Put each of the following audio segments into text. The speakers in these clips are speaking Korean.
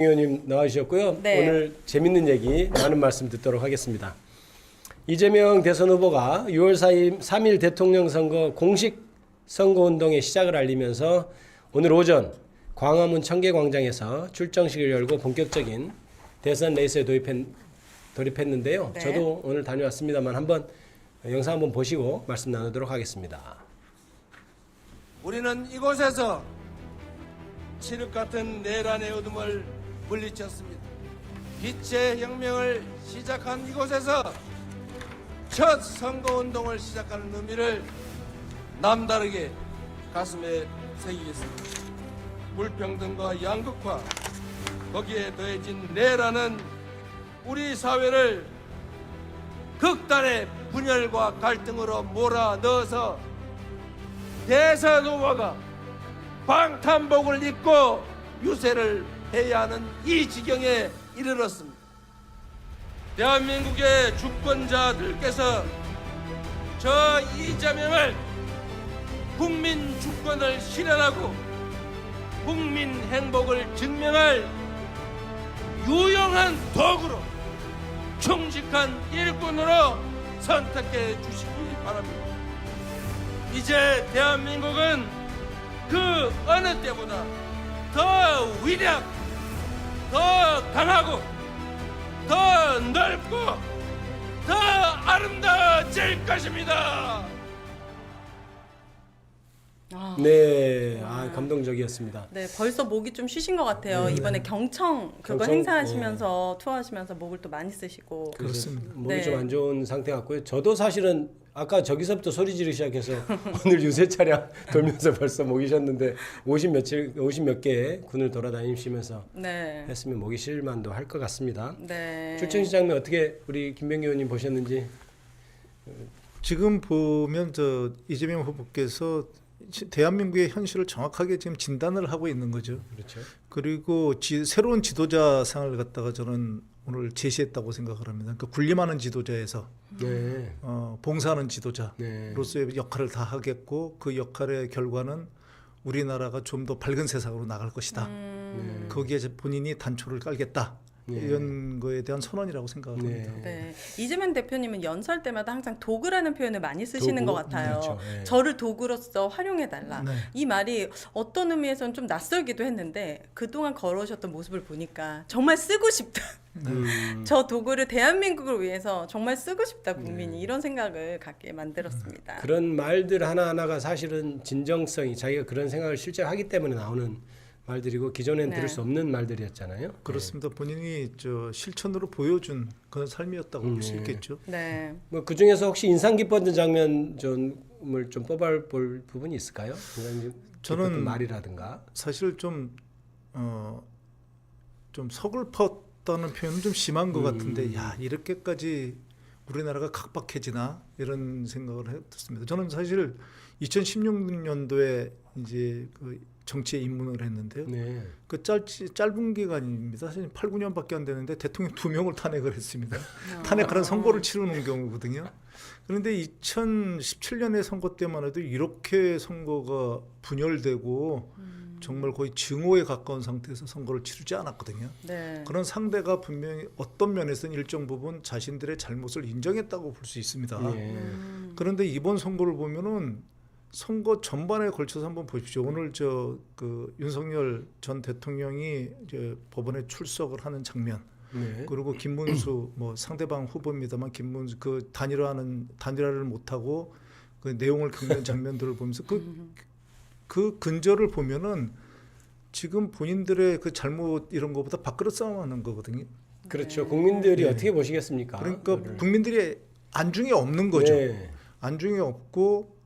의원님 나와주셨고요. 네. 오늘 재밌는 얘기 많은 말씀 듣도록 하겠습니다. 이재명 대선 후보가 6월 3일 대통령 선거 공식 선거운동의 시작을 알리면서 오늘 오전 광화문 청계광장에서 출정식을 열고 본격적인 대선 레이스에 돌입했는데요. 네. 저도 오늘 다녀왔습니다만 한번 영상 한번 보시고 말씀 나누도록 하겠습니다. 우리는 이곳에서 칠흑 같은 내란의 어둠을 물리쳤습니다. 빛의 혁명을 시작한 이곳에서 첫 선거운동을 시작하는 의미를 남다르게 가슴에 새기겠습니다. 불평등과 양극화, 거기에 더해진 내란은 우리 사회를 극단의 분열과 갈등으로 몰아넣어서 대선 후보가 방탄복을 입고 유세를 해야 하는 이 지경에 이르렀습니다. 대한민국의 주권자들께서 저 이재명을 국민 주권을 실현하고 국민 행복을 증명할 유용한 도구로 충직한 일꾼으로 선택해 주시기 바랍니다. 이제 대한민국은 그 어느 때보다 더 위력, 더 강하고 더 넓고 더 아름다워질 것입니다. 네, 감동적이었습니다. 네, 벌써 목이 좀 쉬신 것 같아요. 이번에 경청 그거 행사하시면서 투어하시면서 목을 또 많이 쓰시고. 그렇습니다. 목이 네. 좀 안 좋은 상태 같고요. 저도 사실은 아까 저기서부터 소리 지르기 시작해서 오늘 유세 차량 돌면서 벌써 목이 쉬었는데 50 몇 개의 군을 돌아다니시면서 네. 했으면 목이 쉴만도 할 것 같습니다. 네. 출정식 장면 어떻게 우리 김병기 의원님 보셨는지? 지금 보면 저 이재명 후보께서 대한민국의 현실을 정확하게 지금 진단을 하고 있는 거죠. 그렇죠. 그리고 새로운 지도자상을 갖다가 저는 오늘 제시했다고 생각을 합니다. 그러니까 군림하는 지도자에서 네. 봉사하는 네. 지도자로서의 역할을 다 하겠고 그 역할의 결과는 우리나라가 좀 더 밝은 세상으로 나갈 것이다. 네. 거기에 이제 본인이 단초를 깔겠다. 네. 이런 거에 대한 선언이라고 생각을 합니다. 네. 이재명 대표님은 연설 때마다 항상 도구라는 표현을 많이 쓰시는 도구? 것 같아요. 그렇죠. 네. 저를 도구로서 활용해달라. 네. 이 말이 어떤 의미에서는 좀 낯설기도 했는데 그동안 걸어오셨던 모습을 보니까 정말 쓰고 싶다. 저 도구를 대한민국을 위해서 정말 쓰고 싶다 국민이 이런 생각을 갖게 만들었습니다. 그런 말들 하나하나가 사실은 진정성이 자기가 그런 생각을 실제로 하기 때문에 나오는 말들이고 기존엔 네. 들을 수 없는 말들이었잖아요. 그렇습니다. 본인이 저 실천으로 보여준 그런 삶이었다고 볼 수 있겠죠. 네. 뭐 그 중에서 혹시 인상 깊었던 장면 좀을 좀 뽑아볼 부분이 있을까요? 인상 저는 깊었던 말이라든가. 사실 좀 서글펐다는 표현은 좀 심한 것 같은데, 야 이렇게까지 우리나라가 각박해지나 이런 생각을 했습니다. 저는 사실 2016년도에 이제 그 정치에 입문을 했는데요. 네. 그 짧은 기간입니다. 사실 8, 9년밖에 안 되는데 대통령 2명을 탄핵을 했습니다. 탄핵하는 선거를 치르는 경우거든요. 그런데 2017년의 선거 때만 해도 이렇게 선거가 분열되고 정말 거의 증오에 가까운 상태에서 선거를 치르지 않았거든요. 네. 그런 상대가 분명히 어떤 면에서는 일정 부분 자신들의 잘못을 인정했다고 볼 수 있습니다. 네. 그런데 이번 선거를 보면은 선거 전반에 걸쳐서 한번 보십시오. 오늘 그 윤석열 전 대통령이 이제 법원에 출석을 하는 장면, 네. 그리고 김문수 뭐 상대방 후보입니다만 김문수 그 단일화를 못하고 그 내용을 겪는 장면들을 보면서 그 근저를 보면은 지금 본인들의 그 잘못 이런 것보다 밥그릇 싸움하는 거거든요. 그렇죠. 국민들이 네. 어떻게 보시겠습니까? 그러니까 그거를. 국민들이 안중에 없는 거죠. 네. 안중에 없고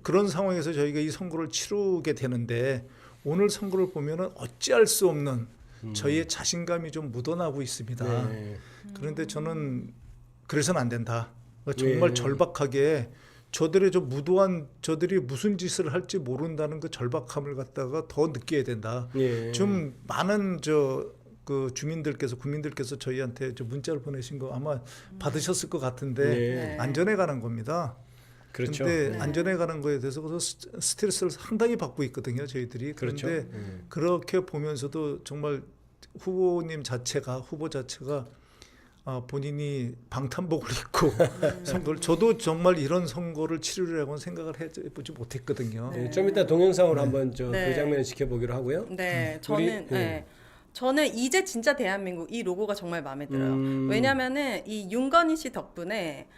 그런 상황에서 저희가 이 선거를 치르게 되는데 오늘 선거를 보면은 어찌할 수 없는 저희의 자신감이 좀 묻어나고 있습니다. 네. 그런데 저는 그래서는 안 된다. 정말 네. 절박하게 저들이 무슨 짓을 할지 모른다는 그 절박함을 갖다가 더 느껴야 된다. 네. 좀 많은 그 국민들께서 저희한테 문자를 보내신 거 아마 받으셨을 것 같은데 네. 안전해 가는 겁니다. 그렇죠. 근데 네. 안전해 가는 거에 대해서 스트레스를 상당히 받고 있거든요, 저희들이. 그렇죠. 그런데 네. 그렇게 보면서도 정말 후보 자체가 본인이 방탄복을 입고 선거를 저도 정말 이런 선거를 치르려고는 생각을 해보지 못했거든요. 네, 좀 이따 동영상으로 한번 그 네. 장면을 지켜보기로 하고요. 네, 우리, 저는 저는 이제 진짜 대한민국 이 로고가 정말 마음에 들어요. 왜냐면은 이 윤건희 씨 덕분에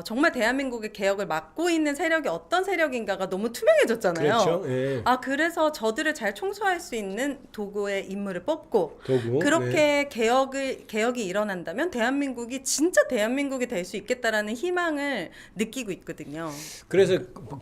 정말 대한민국의 개혁을 막고 있는 세력이 어떤 세력인가가 너무 투명해졌잖아요. 그렇죠. 예. 그래서 저들을 잘 총수할 수 있는 도구의 인물을 뽑고 도구. 그렇게 개혁이 일어난다면 대한민국이 진짜 대한민국이 될 수 있겠다라는 희망을 느끼고 있거든요. 그래서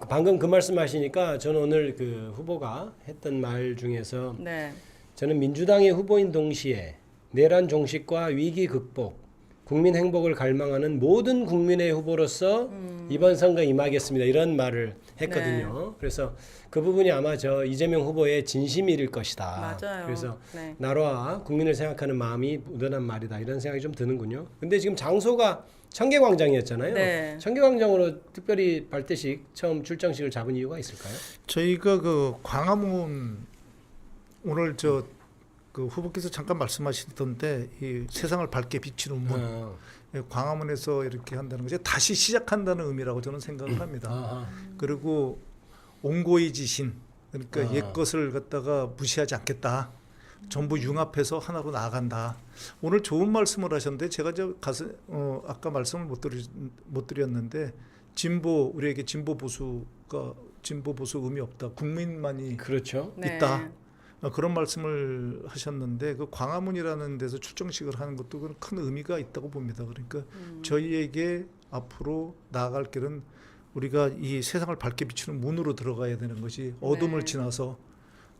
방금 그 말씀하시니까 저는 오늘 그 후보가 했던 말 중에서 네. 저는 민주당의 후보인 동시에 내란 종식과 위기 극복, 국민 행복을 갈망하는 모든 국민의 후보로서 이번 선거에 임하겠습니다. 이런 말을 했거든요. 네. 그래서 그 부분이 아마 저 이재명 후보의 진심일 것이다. 맞아요. 그래서 네. 나라와 국민을 생각하는 마음이 묻어난 말이다. 이런 생각이 좀 드는군요. 근데 지금 장소가 청계광장이었잖아요. 네. 청계광장으로 특별히 발대식 처음 출정식을 잡은 이유가 있을까요? 저희가 그 광화문 오늘 그 후보께서 잠깐 말씀하시던데 이 세상을 밝게 비치는 문 광화문에서 이렇게 한다는 것이 다시 시작한다는 의미라고 저는 생각을 합니다. 아하. 그리고 온고의 지신 그러니까 옛 것을 갖다가 무시하지 않겠다. 전부 융합해서 하나로 나아간다. 오늘 좋은 말씀을 하셨는데 제가 아까 말씀을 못 드렸는데 우리에게 진보 보수 의미 없다. 국민만이 그렇죠. 네. 있다. 그런 말씀을 하셨는데 그 광화문이라는 데서 출정식을 하는 것도 그런 큰 의미가 있다고 봅니다. 그러니까 저희에게 앞으로 나아갈 길은 우리가 이 세상을 밝게 비추는 문으로 들어가야 되는 것이 어둠을 네. 지나서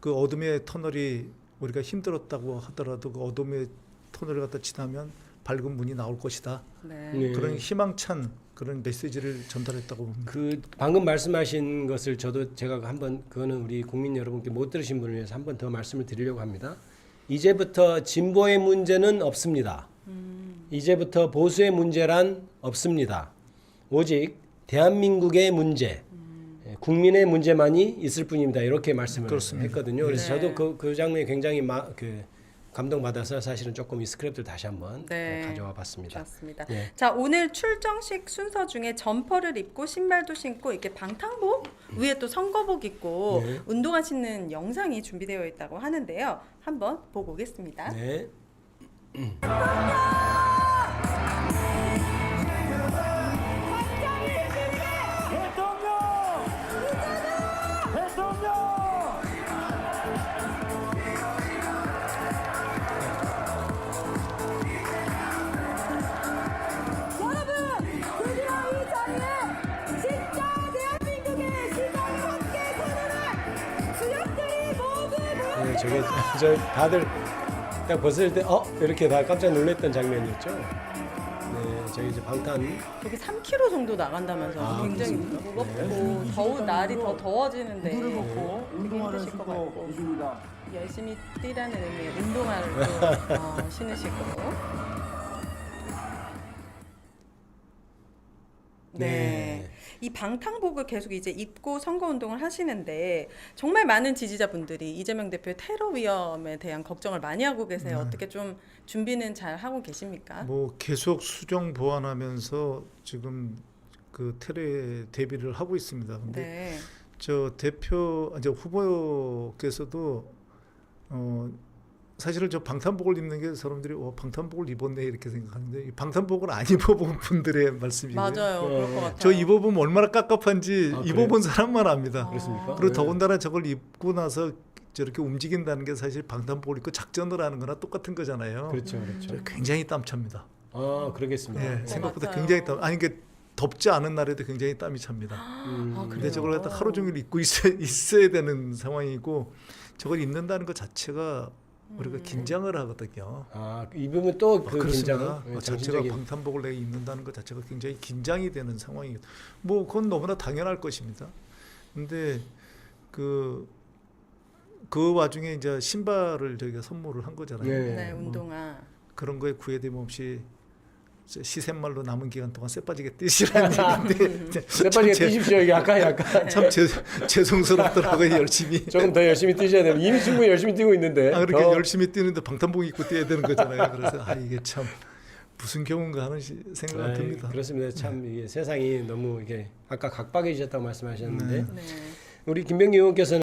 그 어둠의 터널이 우리가 힘들었다고 하더라도 그 어둠의 터널을 갖다 지나면 밝은 문이 나올 것이다. 네. 네. 그런 희망찬 그런 메시지를 전달했다고 봅니다. 그 방금 말씀하신 것을 제가 한번 그거는 우리 국민 여러분께 못 들으신 분을 위해서 한번 더 말씀을 드리려고 합니다. 이제부터 진보의 문제는 없습니다. 이제부터 보수의 문제란 없습니다. 오직 대한민국의 문제, 국민의 문제만이 있을 뿐입니다. 이렇게 말씀을 그렇습니다. 했거든요. 그래서 네. 저도 그 장면이 굉장히 감동받아서 사실은 조금 이 스크립트를 다시 한번 네. 가져와 봤습니다. 좋습니다. 예. 자, 오늘 출정식 순서 중에 점퍼를 입고 신발도 신고 이렇게 방탄복 위에 또 선거복 입고 네. 운동하시는 영상이 준비되어 있다고 하는데요. 한번 보고 오겠습니다. 네. 여러분, 드디어 이 자리에 진짜 대한민국의 시장을 함께 거느릴 주역들이 모두 모여 네, 저게 다들 딱 벗을 때 이렇게 다 깜짝 놀랐던 장면이었죠. 네, 저희 이제 방탄 여기 3km 정도 나간다면서 굉장히 그렇습니까? 무겁고 더운 날이 더 더워지는데 물을 먹고 되게 운동화를 힘드실 것 신고 같고 있습니다. 열심히 뛰라는 의미의 운동화를 또 신으실 거고. 네. 이 방탄복을 계속 이제 입고 선거 운동을 하시는데 정말 많은 지지자분들이 이재명 대표의 테러 위험에 대한 걱정을 많이 하고 계세요. 어떻게 좀 준비는 잘 하고 계십니까? 뭐 계속 수정 보완하면서 지금 그 테러에 대비를 하고 있습니다. 근데 네. 이제 후보께서도 사실은 저 방탄복을 입는 게 사람들이 방탄복을 입었네 이렇게 생각하는데 이 방탄복을 안 입어본 분들의 말씀이에요. 맞아요. 그럴 것 같아요. 저 입어보면 얼마나 깝깝한지 아, 입어본 사람만 압니다. 그렇습니까? 그리고 네. 더군다나 저걸 입고 나서 저렇게 움직인다는 게 사실 방탄복을 입고 작전을 하는 거나 똑같은 거잖아요. 그렇죠, 그렇죠. 저 굉장히 땀찹니다. 그러겠습니다. 예, 생각보다 맞아요. 굉장히 이게 덥지 않은 날에도 굉장히 땀이 찹니다. 근데 그래요? 저걸 갖다 하루 종일 입고 있어야 되는 상황이고 저걸 입는다는 것 자체가 우리가 긴장을 하거든요. 입으면 또 그 긴장, 그렇습니다. 자체가 정신적인. 방탄복을 내가 입는다는 것 자체가 굉장히 긴장이 되는 상황이고, 뭐 그건 너무나 당연할 것입니다. 근데 그 와중에 이제 신발을 저희가 선물을 한 거잖아요. 네. 네, 운동화. 그런 거에 구애됨 없이 시샘말로 남은 기간 동안 쎄빠지게 뛰시라는 얘기인데 쇠빠지게 뛰십시오. 이게 약간 참 죄송스럽더라고요. 열심히. 조금 더 열심히 뛰셔야 돼요. 이미 충분히 열심히 뛰고 있는데. 그렇게 더 열심히 뛰는데 방탄복 입고 뛰어야 되는 거잖아요. 그래서 이게 참 무슨 경우인가 하는 생각이 아이, 듭니다. 그렇습니다. 참 이게 세상이 너무 이게 아까 각박해지셨다고 말씀하셨는데 네. 우리 김병기 의원께서는